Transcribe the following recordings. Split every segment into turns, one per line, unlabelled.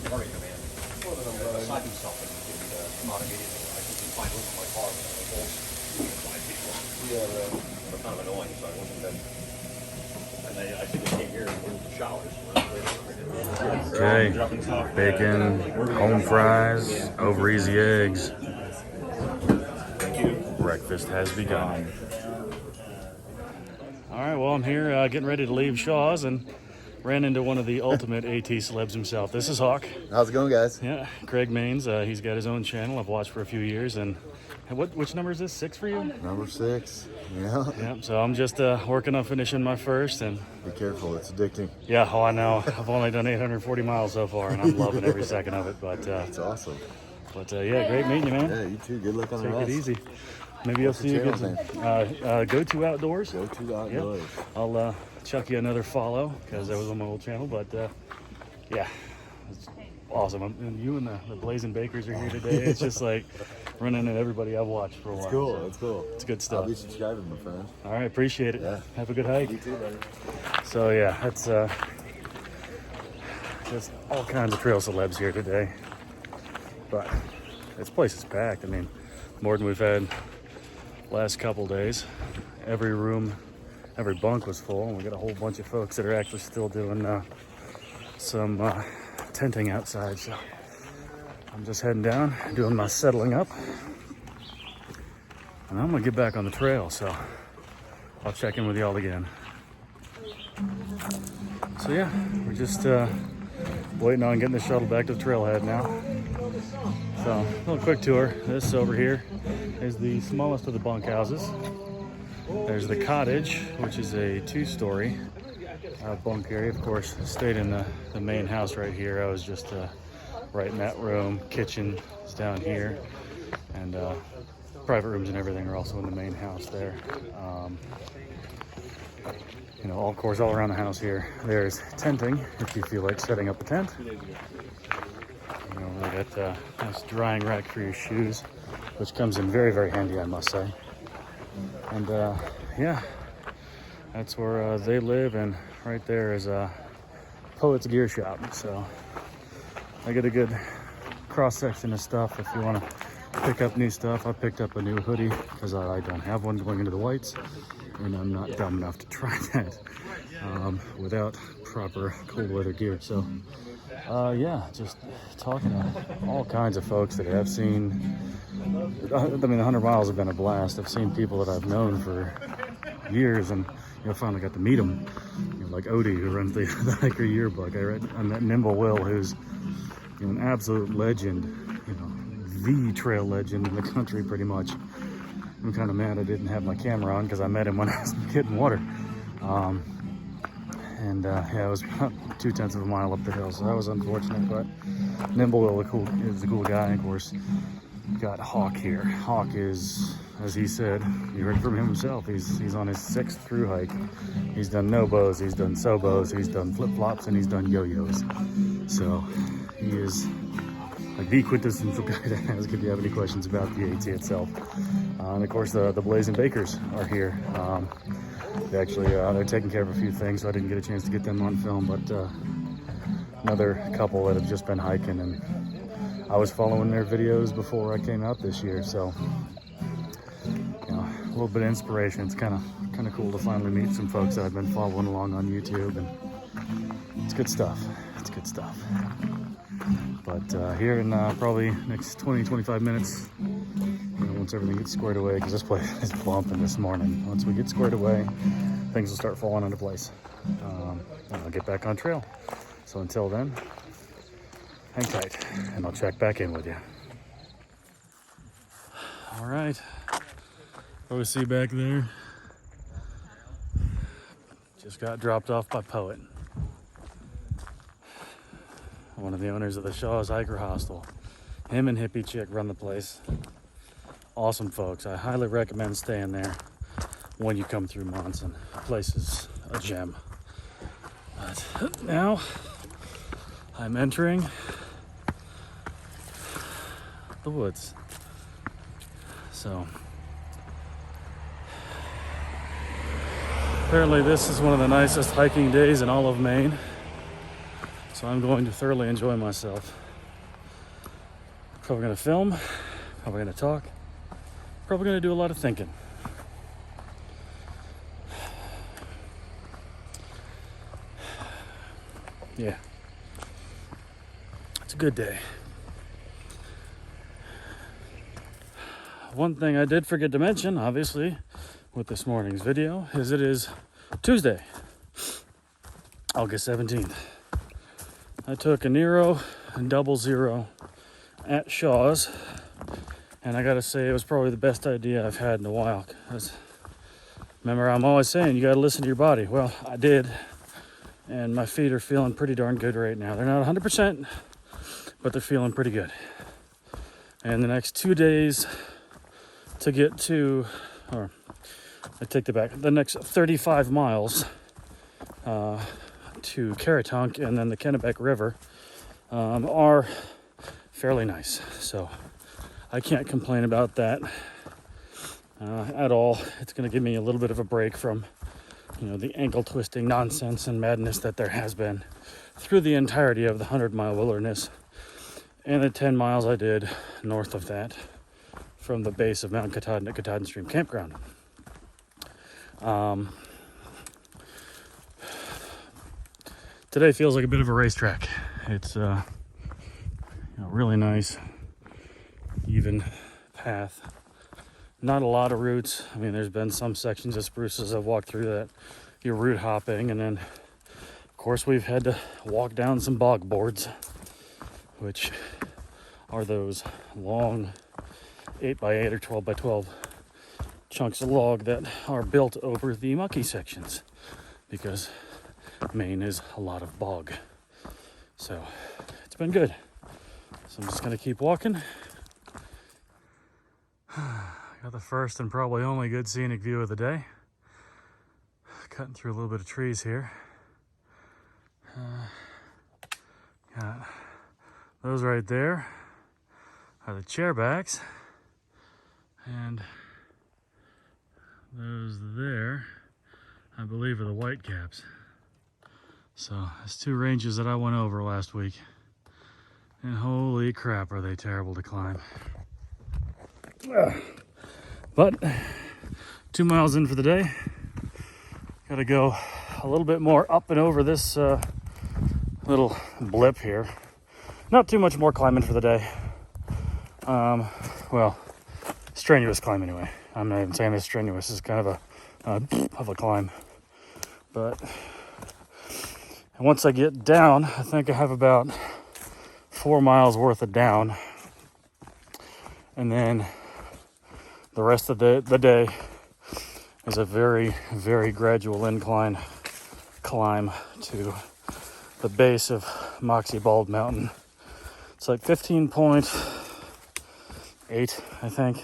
morning command. If I do something, you can come out immediately. I can find room in my car, but the holes, you can find people. They're kind of annoying, so I wasn't that. And I think they came here and went to the showers.
Okay, bacon, home fries, over easy eggs. Breakfast has begun. All right, well, I'm here getting ready to leave Shaw's and ran into one of the ultimate AT celebs himself. This is Hawk.
How's it going, guys?
Yeah, Craig Maines. He's got his own channel I've watched for a few years. And which number is this? 6 for you?
Number 6. Yeah.
Yeah, so I'm just working on finishing my first. And
Be careful, it's addicting.
yeah, oh, I know. I've only done 840 miles so far, and I'm loving every second of it. But
It's awesome.
Yeah, great meeting you, man.
Yeah, you too. Good luck on the
Take
rest.
it easy. Maybe I'll see you
channel
again. Go to Outdoors.
Go to the outdoors.
I'll chuck you another follow because that was on my old channel. But yeah, it's awesome. And you and the Blazing Bakers are here today. It's just like running into everybody I've watched for a while.
It's cool.
So
It's cool.
it's good
I'll
stuff.
be subscribing, my friend.
All right, appreciate it.
Yeah.
Have a good hike.
You too, buddy.
So yeah, that's just all kinds of trail celebs here today. But this place is packed. I mean, more than we've had last couple days. Every room, every bunk was full, and we got a whole bunch of folks that are actually still doing some tenting outside. So I'm just heading down, doing my settling up, and I'm gonna get back on the trail. So I'll check in with y'all again. So yeah, we're just waiting on getting the shuttle back to the trailhead now. So a little quick tour. This over here is the smallest of the bunkhouses. There's the cottage, which is a 2-story bunk area. Of course, stayed in the main house right here. I was just right in that room. Kitchen is down here, and private rooms and everything are also in the main house there. You know, of course, all around the house here, there's tenting if you feel like setting up a tent. You know, we got a nice drying rack for your shoes, which comes in very, very handy, I must say. And yeah, that's where they live, and right there is a Poet's Gear Shop. So I get a good cross-section of stuff if you want to pick up new stuff. I picked up a new hoodie because I don't have one going into the whites, and I'm not dumb enough to try that without proper cold weather gear. So yeah, just talking to all kinds of folks that I've seen. I mean, the 100 miles have been a blast. I've seen people that I've known for years, and finally got to meet them. Like Odie, who runs the Hiker Yearbook. I met Nimble Will, who's an absolute legend, the trail legend in the country, pretty much. I'm kind of mad I didn't have my camera on because I met him when I was getting water. Yeah, it was about 0.2 of a mile up the hill, so that was unfortunate. But Nimble Will is a cool guy. And of course, got Hawk here. Hawk is, as he said, you heard from him himself, he's on his 6th through hike. He's done no-bows, he's done sobos, he's done flip-flops, and he's done yo-yos. So he is like the quintessential guy to ask if you have any questions about the AT itself. And of course, the Blazing Bakers are here. They actually, they're taking care of a few things, so I didn't get a chance to get them on film, but another couple that have just been hiking, and I was following their videos before I came out this year, so a little bit of inspiration. It's kind of cool to finally meet some folks that I've been following along on YouTube, and it's good stuff. It's good stuff. But here in probably next 20-25 minutes, once everything gets squared away, because this place is bumping this morning. Once we get squared away, things will start falling into place, and I'll get back on trail. So until then, hang tight, and I'll check back in with you. All right, what we see back there just got dropped off by Poet, one of the owners of the Shaw's Hiker Hostel. Him and Hippie Chick run the place. Awesome folks. I highly recommend staying there when you come through Monson. The place is a gem. But now I'm entering the woods. So apparently this is one of the nicest hiking days in all of Maine. So I'm going to thoroughly enjoy myself. Probably going to film, probably going to talk, probably going to do a lot of thinking. Yeah, it's a good day. One thing I did forget to mention, obviously, with this morning's video, is it is Tuesday, August 17th. I took a Nero and 00 at Shaw's, and I gotta say it was probably the best idea I've had in a while. 'Cause remember, I'm always saying you gotta listen to your body. Well, I did, and my feet are feeling pretty darn good right now. They're not 100%, but they're feeling pretty good. And the next 2 days to get to, or I take that back, the next 35 miles to Caratunk and then the Kennebec River are fairly nice. So I can't complain about that at all. It's going to give me a little bit of a break from, the ankle twisting nonsense and madness that there has been through the entirety of the 100-mile wilderness and the 10 miles I did north of that from the base of Mount Katahdin at Katahdin Stream Campground. Today feels like a bit of a racetrack. It's really nice, even path. Not a lot of routes. I mean, there's been some sections of spruces I've walked through that you're route hopping, and then of course we've had to walk down some bog boards, which are those long 8x8 or 12x12 chunks of log that are built over the mucky sections, because Maine is a lot of bog. So it's been good. So I'm just gonna keep walking. Got the first and probably only good scenic view of the day. Cutting through a little bit of trees here. Got those right there are the chairbacks, and those there, I believe, are the whitecaps. So that's 2 ranges that I went over last week, and holy crap, are they terrible to climb. But 2 miles in for the day. Gotta go a little bit more up and over this little blip here. Not too much more climbing for the day. Well, strenuous climb anyway. I'm not even saying this strenuous. Is kind of a climb. But once I get down, I think I have about 4 miles worth of down. And then the rest of the day is a very, very gradual incline climb to the base of Moxie Bald Mountain. It's like 15.8, I think,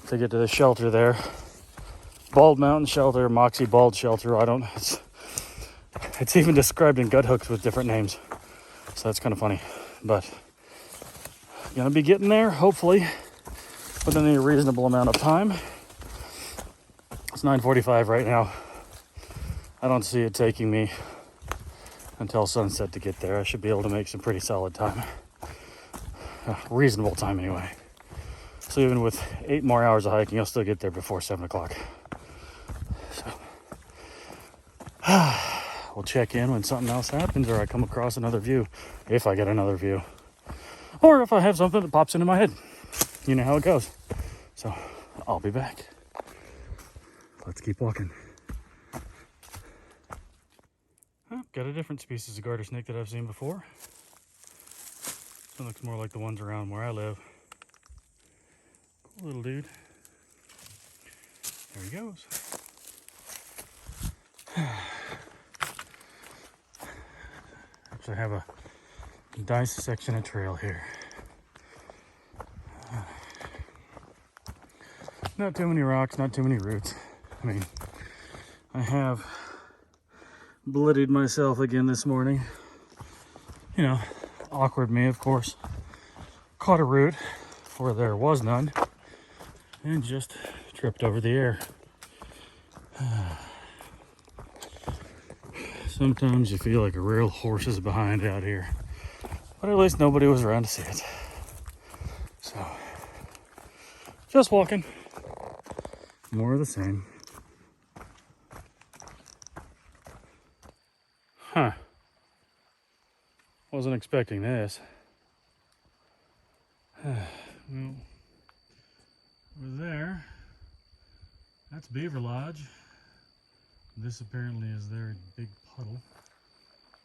to get to the shelter there. Bald Mountain Shelter, Moxie Bald Shelter, it's even described in gut hooks with different names. So that's kind of funny. But gonna be getting there, hopefully, within a reasonable amount of time. It's 9:45 right now. I don't see it taking me until sunset to get there. I should be able to make some pretty solid time. Reasonable time anyway. So even with 8 more hours of hiking, I'll still get there before 7 o'clock. So we'll check in when something else happens, or I come across another view, if I get another view. Or if I have something that pops into my head. You know how it goes. So I'll be back. Let's keep walking. Got a different species of garter snake that I've seen before. This one looks more like the ones around where I live. Cool little dude. There he goes. Actually, I have a nice section of trail here. Not too many rocks, not too many roots. I mean, I have bloodied myself again this morning. Awkward me, of course. Caught a root where there was none and just tripped over the air. Sometimes you feel like a real horse is behind out here. But at least nobody was around to see it. So, just walking. More of the same. Huh. Wasn't expecting this. Well, over there, that's Beaver Lodge. This apparently is their big puddle.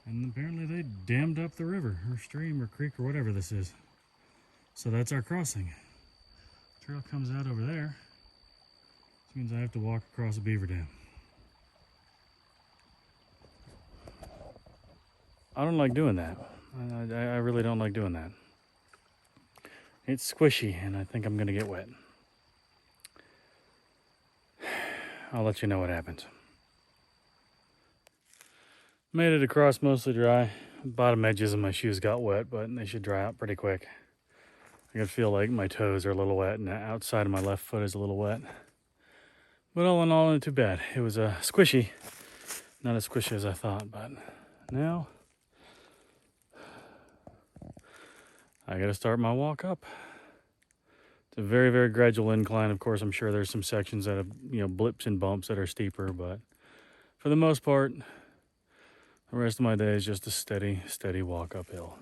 And apparently they dammed up the river, or stream, or creek, or whatever this is. So that's our crossing. Trail comes out over there. Which means I have to walk across a beaver dam. I don't like doing that. I really don't like doing that. It's squishy, and I think I'm gonna get wet. I'll let you know what happens. Made it across mostly dry. Bottom edges of my shoes got wet, but they should dry out pretty quick. I can feel like my toes are a little wet, and the outside of my left foot is a little wet. But all in all, not too bad. It was squishy. Not as squishy as I thought, but now I gotta start my walk up. It's a very, very gradual incline. Of course, I'm sure there's some sections that have, blips and bumps that are steeper, but for the most part, the rest of my day is just a steady, steady walk uphill.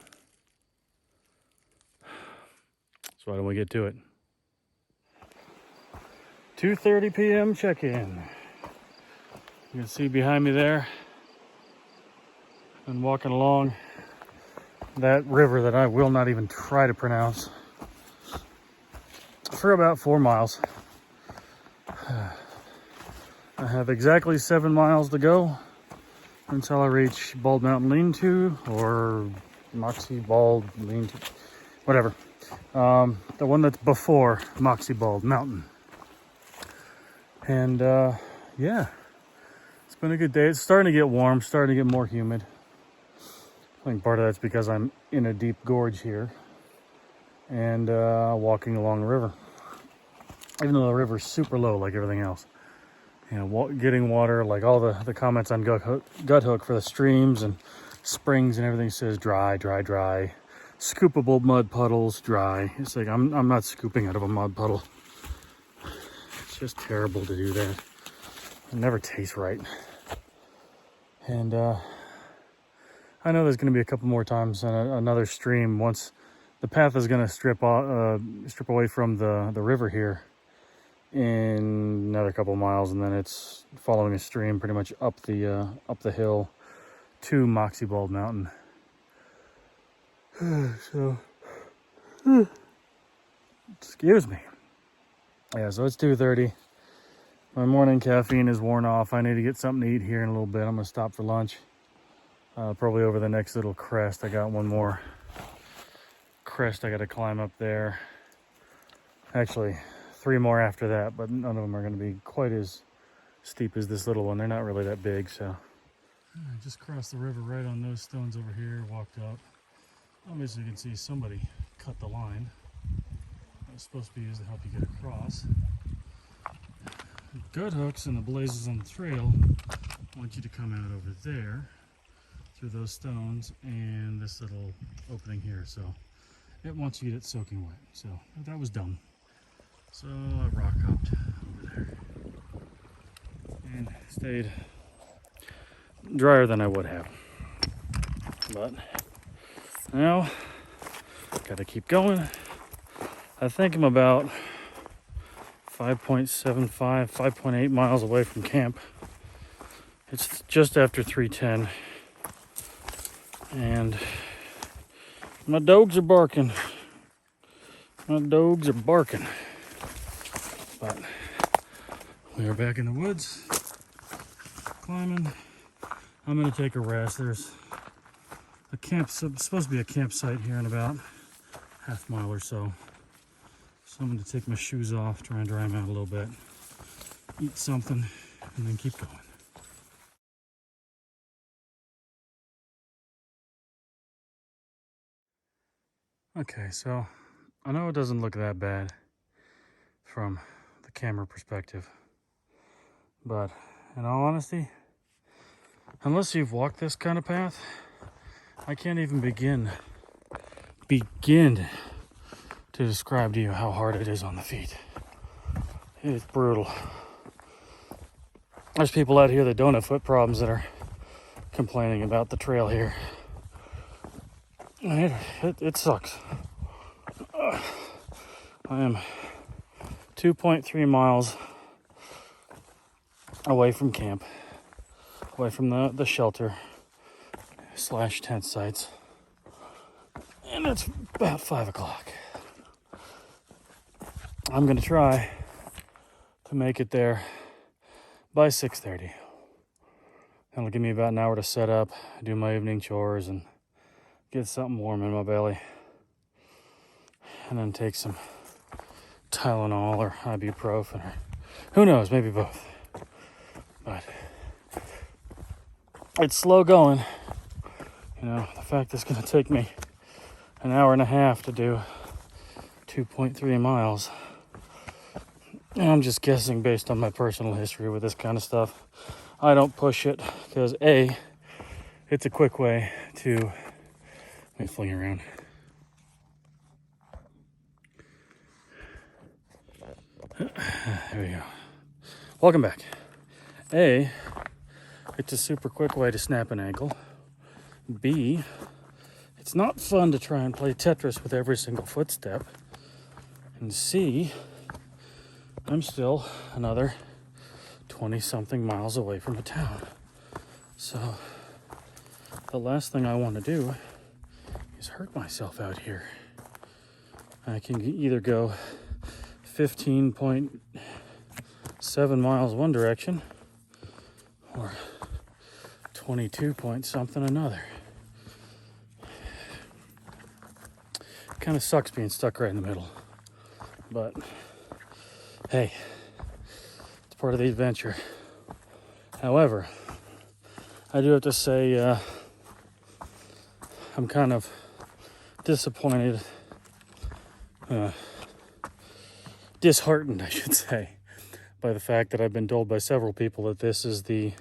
So why don't we get to it? 2:30 p.m. check-in. You can see behind me there, I'm walking along that river that I will not even try to pronounce for about 4 miles. I have exactly 7 miles to go until I reach Bald Mountain Lean-To, or Moxie Bald Lean-To, whatever. The one that's before Moxie Bald Mountain. And yeah, it's been a good day. It's starting to get warm, starting to get more humid. I think part of that's because I'm in a deep gorge here and walking along the river. Even though the river's super low like everything else. Getting water, like all the comments on Guthook for the streams and springs and everything says dry, dry, dry. Scoopable mud puddles, dry. It's like I'm not scooping out of a mud puddle. It's just terrible to do that. It never tastes right. And I know there's going to be a couple more times on another stream. Once the path is going to strip away from the river here in another couple miles, and then it's following a stream pretty much up the hill to Moxie Bald Mountain. So, excuse me. Yeah, so it's 2:30. My morning caffeine is worn off. I need to get something to eat here in a little bit. I'm gonna stop for lunch. Probably over the next little crest. I got one more crest I got to climb up there. Actually, 3 more after that, but none of them are going to be quite as steep as this little one. They're not really that big, so. I just crossed the river right on those stones over here, walked up. Obviously you can see somebody cut the line. That was supposed to be used to help you get across. Guthooks and the blazes on the trail want you to come out over there through those stones and this little opening here, so it wants you to get it soaking wet. So that was dumb. So I rock hopped over there and stayed drier than I would have. But now gotta keep going. I think I'm about 5.75, 5.8 miles away from camp. It's just after 3:10. And my dogs are barking. My dogs are barking. But we are back in the woods, climbing. I'm gonna take a rest. There's a camp, supposed to be a campsite here in about half mile or so. So I'm gonna take my shoes off, try and dry them out a little bit, eat something, and then keep going. Okay, so I know it doesn't look that bad from the camera perspective, but in all honesty, Unless you've walked this kind of path, I can't even begin to describe to you how hard it is on the feet. It's brutal. There's people out here that don't have foot problems that are complaining about the trail here. It sucks. I am 2.3 miles away from camp, away from the shelter / tent sites, and it's about 5 o'clock. I'm gonna try to make it there by 6:30. That'll give me about an hour to set up, do my evening chores, and get something warm in my belly, and then take some Tylenol or ibuprofen, or who knows, maybe both. But it's slow going. You know, the fact it's going to take me an hour and a half to do 2.3 miles. And I'm just guessing based on my personal history with this kind of stuff. I don't push it because A, it's a quick way to, let me fling around. There we go. Welcome back. A, it's a super quick way to snap an ankle. B, it's not fun to try and play Tetris with every single footstep. And C, I'm still another 20-something miles away from a town. So the last thing I want to do is hurt myself out here. I can either go 15.7 miles one direction or 22 point something another. Kind of sucks being stuck right in the middle, but hey, it's part of the adventure. However, I do have to say I'm kind of disappointed, disheartened, I should say, by the fact that I've been told by several people that this is the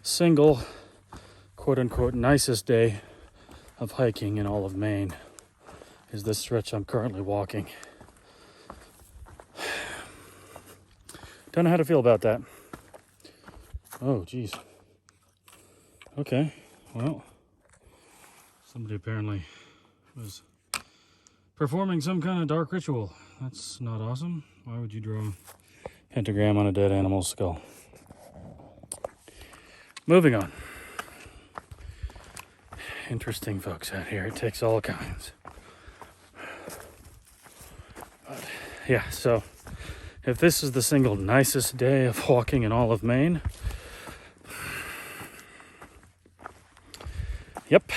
single, quote-unquote, nicest day of hiking in all of Maine, is this stretch I'm currently walking. Don't know how to feel about that. Oh, geez. Okay, well, somebody apparently was performing some kind of dark ritual. That's not awesome. Why would you draw a pentagram on a dead animal's skull? Moving on. Interesting folks out here. It takes all kinds. But yeah, so if this is the single nicest day of walking in all of Maine, yep,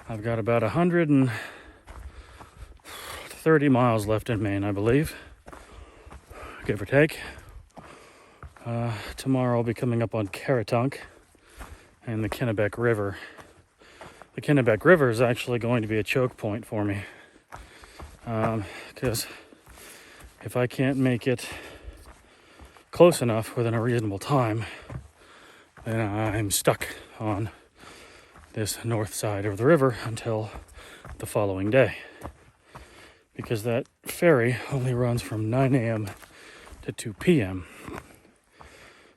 I've got about 130 miles left in Maine, I believe, give or take. Tomorrow I'll be coming up on Caratunk and the Kennebec River. The Kennebec River is actually going to be a choke point for me, because if I can't make it close enough within a reasonable time, then I'm stuck on this north side of the river until the following day, because that ferry only runs from 9 a.m. to 2 p.m.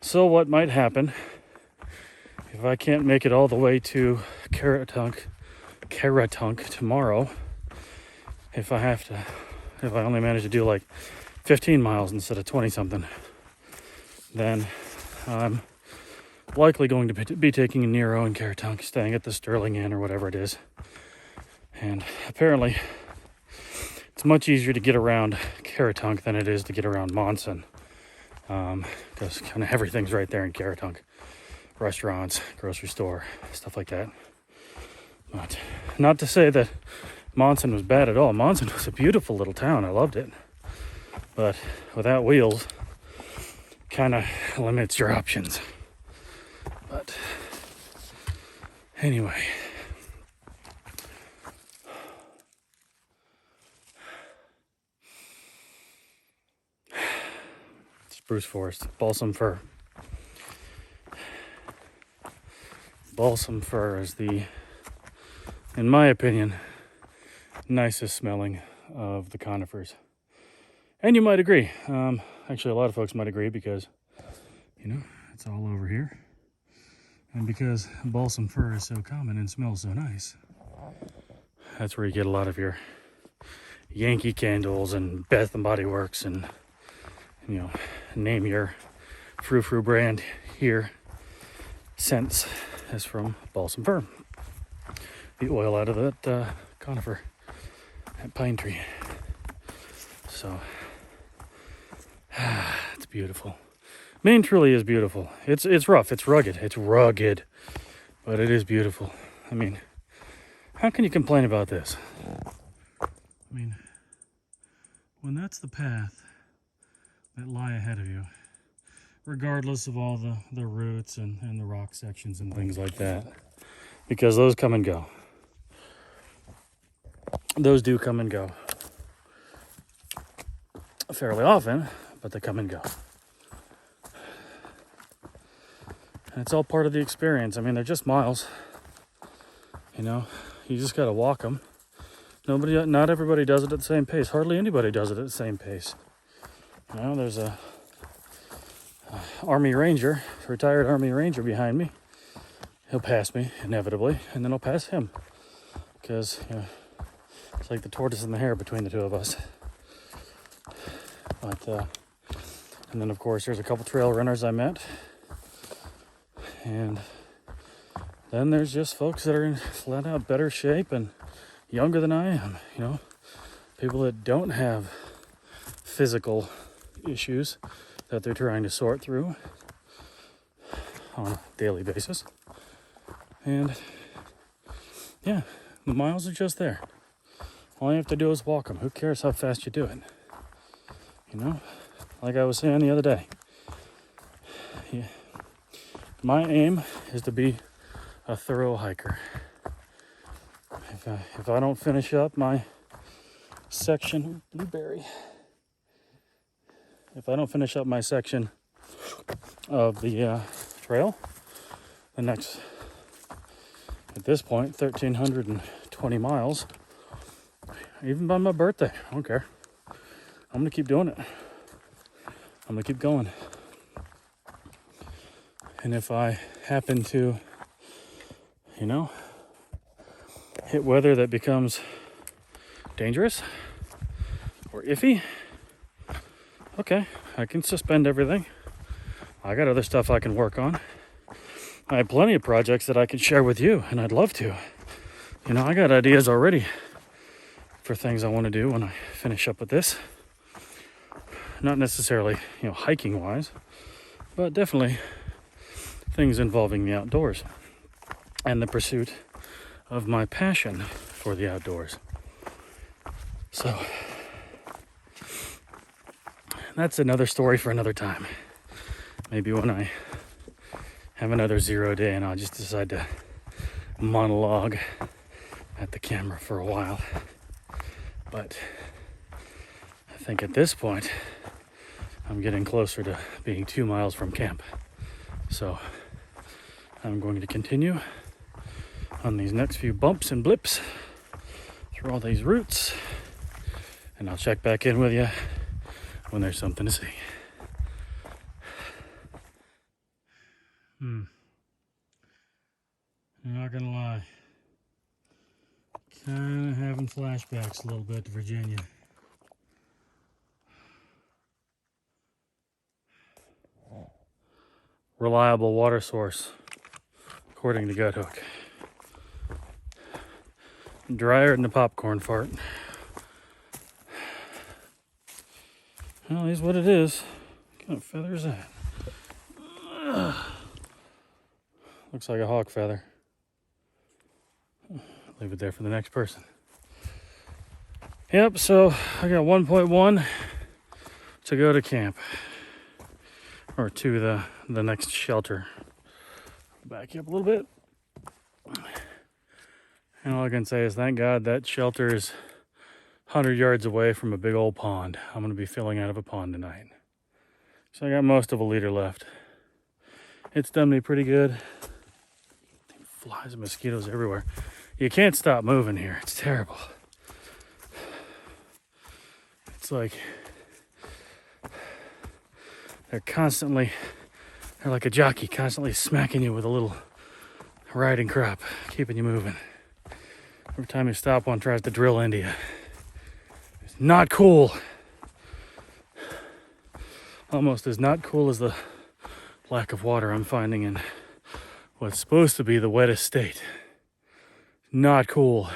So what might happen if I can't make it all the way to Caratunk tomorrow, if I only manage to do like 15 miles instead of 20 something, then I'm likely going to be taking a Nero in Caratunk, staying at the Sterling Inn or whatever it is. And apparently it's much easier to get around Caratunk than it is to get around Monson, because kind of everything's right there in Caratunk. Restaurants, grocery store, stuff like that. But not to say that Monson was bad at all. Monson was a beautiful little town. I loved it. But without wheels, kind of limits your options. But anyway. Spruce forest, balsam fir. balsam fir is the, in my opinion, nicest smelling of the conifers. And you might agree. Actually, a lot of folks might agree because, you know, it's all over here. And because balsam fir is so common and smells so nice, that's where you get a lot of your Yankee Candles and Bath and Body Works and, you know, name your frou-frou brand here. Scents is from balsam fir. The oil out of that conifer, that pine tree. So, it's beautiful. Maine truly is beautiful. It's rough, it's rugged, but it is beautiful. I mean, how can you complain about this? I mean, when that's the path that lie ahead of you, regardless of all the roots and the rock sections and things like that, because those come and go. Those do come and go fairly often, but they come and go. And it's all part of the experience. I mean, they're just miles. You know, you just gotta walk them. Not everybody does it at the same pace. Hardly anybody does it at the same pace. You know, there's a Army Ranger, retired Army Ranger behind me. He'll pass me inevitably, and then I'll pass him because, you know, it's like the tortoise and the hare between the two of us. But and then of course there's a couple trail runners I met, and then there's just folks that are in flat out better shape and younger than I am. You know, people that don't have physical issues that they're trying to sort through on a daily basis. And yeah, the miles are just there. All you have to do is walk them. Who cares how fast you do it? You know, like I was saying the other day, yeah, my aim is to be a thorough hiker. If I don't finish up my section, blueberry. If I don't finish up my section of the trail, the next, at this point, 1,320 miles, even by my birthday, I don't care. I'm gonna keep doing it. I'm gonna keep going. And if I happen to, you know, hit weather that becomes dangerous or iffy, okay, I can suspend everything. I got other stuff I can work on. I have plenty of projects that I can share with you, and I'd love to. You know, I got ideas already for things I want to do when I finish up with this. Not necessarily, you know, hiking wise, but definitely things involving the outdoors and the pursuit of my passion for the outdoors. So that's another story for another time. Maybe when I have another 0 day and I'll just decide to monologue at the camera for a while. But I think at this point, I'm getting closer to being 2 miles from camp. So I'm going to continue on these next few bumps and blips through all these routes, and I'll check back in with you when there's something to see. I'm not gonna lie, kind of having flashbacks a little bit to Virginia. Reliable water source, according to Guthook. Drier than a popcorn fart. Well, here's what it is. What kind of feather is that? Looks like a hawk feather. Leave it there for the next person. Yep, so I got 1.1 to go to camp. Or to the next shelter. Back up a little bit. And all I can say is thank God that shelter is 100 yards away from a big old pond. I'm going to be filling out of a pond tonight. So I got most of a liter left. It's done me pretty good. flies and mosquitoes everywhere. You can't stop moving here. It's terrible. It's like they're like a jockey constantly smacking you with a little riding crop, keeping you moving. Every time you stop, one tries to drill into you. It's not cool. Almost as not cool as the lack of water I'm finding in what's supposed to be the wettest state. Not cool.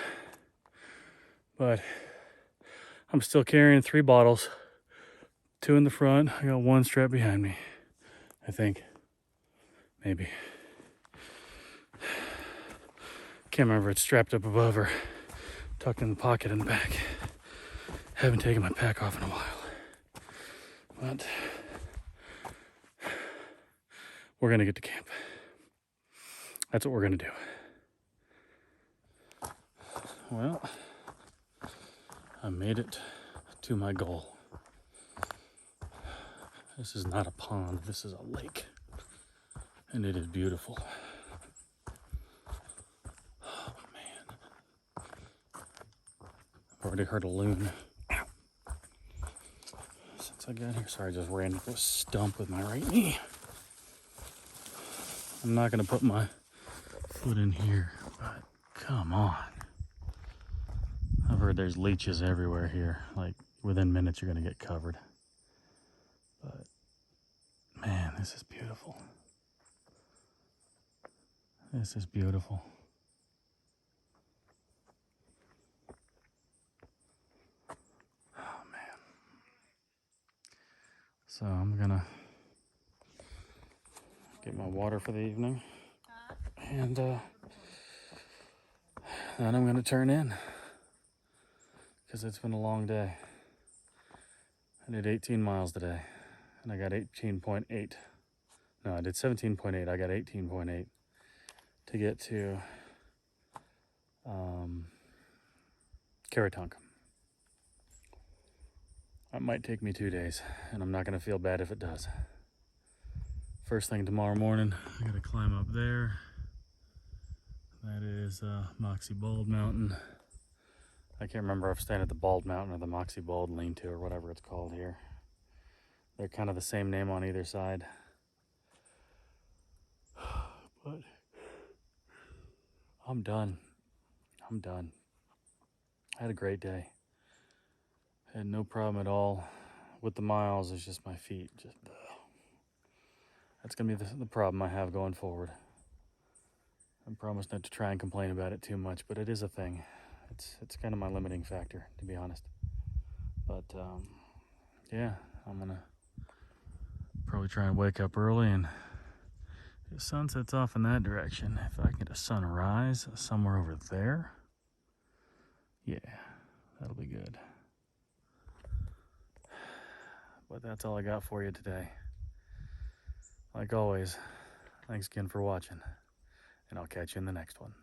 But I'm still carrying 3 bottles. 2 in the front. I got 1 strapped behind me, I think. Maybe. Can't remember if it's strapped up above or tucked in the pocket in the back. Haven't taken my pack off in a while. But we're gonna get to camp. That's what we're gonna do. Well, I made it to my goal. This is not a pond, this is a lake. And it is beautiful. Oh man. I've already heard a loon. Since I got here, sorry, I just ran into a stump with my right knee. I'm not gonna put my foot in here, but come on. I've heard there's leeches everywhere here. Like within minutes you're gonna get covered. But man, this is beautiful. This is beautiful. Oh man. So I'm gonna get my water for the evening. And then I'm gonna turn in. Because it's been a long day. I did 18 miles today. And I got 18.8. No, I did 17.8. I got 18.8 to get to Caratunk. That might take me 2 days, and I'm not going to feel bad if it does. First thing tomorrow morning, I got to climb up there. That is Moxie Bald Mountain. I can't remember if I'm staying at the Bald Mountain or the Moxie Bald Lean-To or whatever it's called here. They're kind of the same name on either side. But I'm done. I'm done. I had a great day. I had no problem at all with the miles. It's just my feet. That's gonna be the problem I have going forward. I promise not to try and complain about it too much, but it is a thing. It's kind of my limiting factor, to be honest. But yeah, I'm gonna probably try and wake up early, and if the sun sets off in that direction, if I can get a sunrise somewhere over there, yeah, that'll be good. But that's all I got for you today. Like always, thanks again for watching, and I'll catch you in the next one.